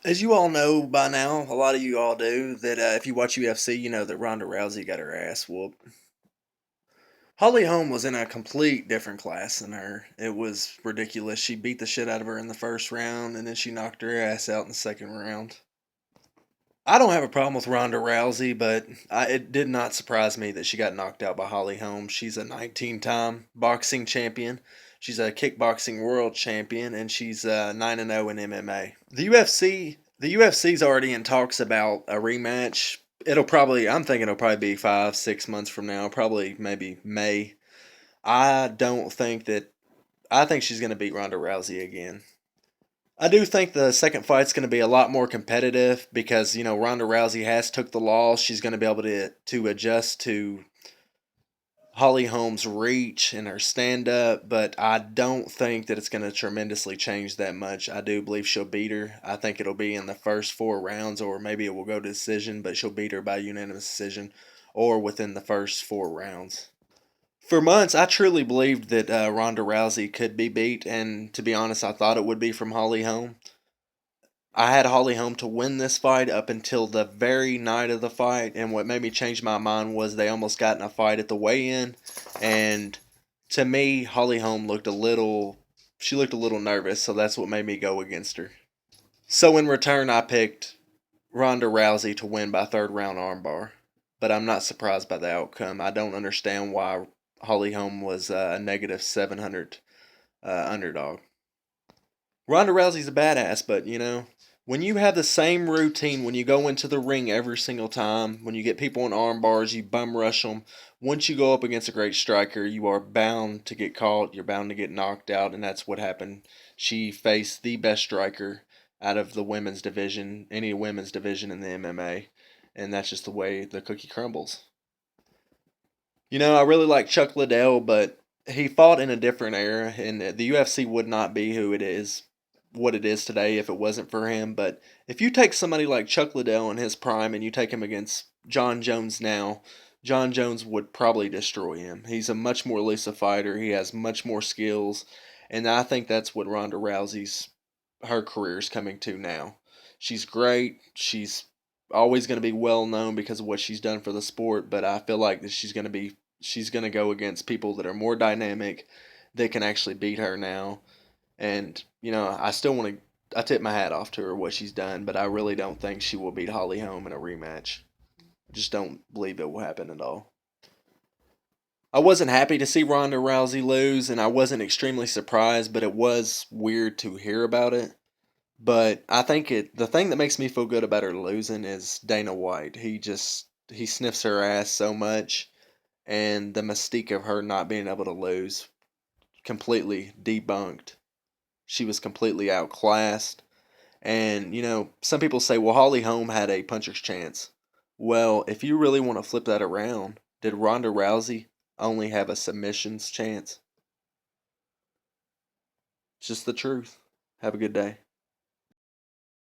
As you all know by now, a lot of you all do, that if you watch UFC, you know that Ronda Rousey got her ass whooped. Holly Holm was in a complete different class than her. It was ridiculous. She beat the shit out of her in the first round, and then she knocked her ass out in the second round. I don't have a problem with Ronda Rousey, but it did not surprise me that she got knocked out by Holly Holm. She's a 19-time boxing champion. She's a kickboxing world champion, and she's 9-0 in MMA. The UFC's already in talks about a rematch. I'm thinking it'll probably be 5, 6 months from now, probably maybe May. I don't think that. I think she's going to beat Ronda Rousey again. I do think the second fight's going to be a lot more competitive because Ronda Rousey has took the loss. She's going to be able to adjust to Holly Holm's reach and her stand up, but I don't think that it's going to tremendously change that much. I do believe she'll beat her. I think it'll be in the first 4 rounds, or maybe it will go to decision, but she'll beat her by unanimous decision or within the first 4 rounds. For months, I truly believed that Ronda Rousey could be beat, and to be honest, I thought it would be from Holly Holm. I had Holly Holm to win this fight up until the very night of the fight, and what made me change my mind was they almost got in a fight at the weigh-in, and to me, Holly Holm looked a little nervous, so that's what made me go against her. So in return, I picked Ronda Rousey to win by third round armbar, but I'm not surprised by the outcome. I don't understand why Holly Holm was a negative 700 underdog. Ronda Rousey's a badass, but when you have the same routine, when you go into the ring every single time, when you get people in arm bars, you bum rush them. Once you go up against a great striker, you are bound to get caught. You're bound to get knocked out, and that's what happened. She faced the best striker out of the women's division, any women's division in the MMA, and that's just the way the cookie crumbles. I really like Chuck Liddell, but he fought in a different era, and the UFC would not be what it is today if it wasn't for him. But if you take somebody like Chuck Liddell in his prime and you take him against John Jones now, John Jones would probably destroy him. He's a much more elusive fighter. He has much more skills, and I think that's what Ronda Rousey's her career is coming to now. She's great. She's always going to be well known because of what she's done for the sport, but I feel like that she's going to go against people that are more dynamic that can actually beat her now. And I still want to. I tip my hat off to her what she's done, but I really don't think she will beat Holly Holm in a rematch. Just don't believe it will happen at all. I wasn't happy to see Ronda Rousey lose, and I wasn't extremely surprised, but it was weird to hear about it. But I think the thing that makes me feel good about her losing is Dana White. He sniffs her ass so much, and the mystique of her not being able to lose completely debunked. She was completely outclassed. And, some people say, well, Holly Holm had a puncher's chance. Well, if you really want to flip that around, did Ronda Rousey only have a submissions chance? It's just the truth. Have a good day.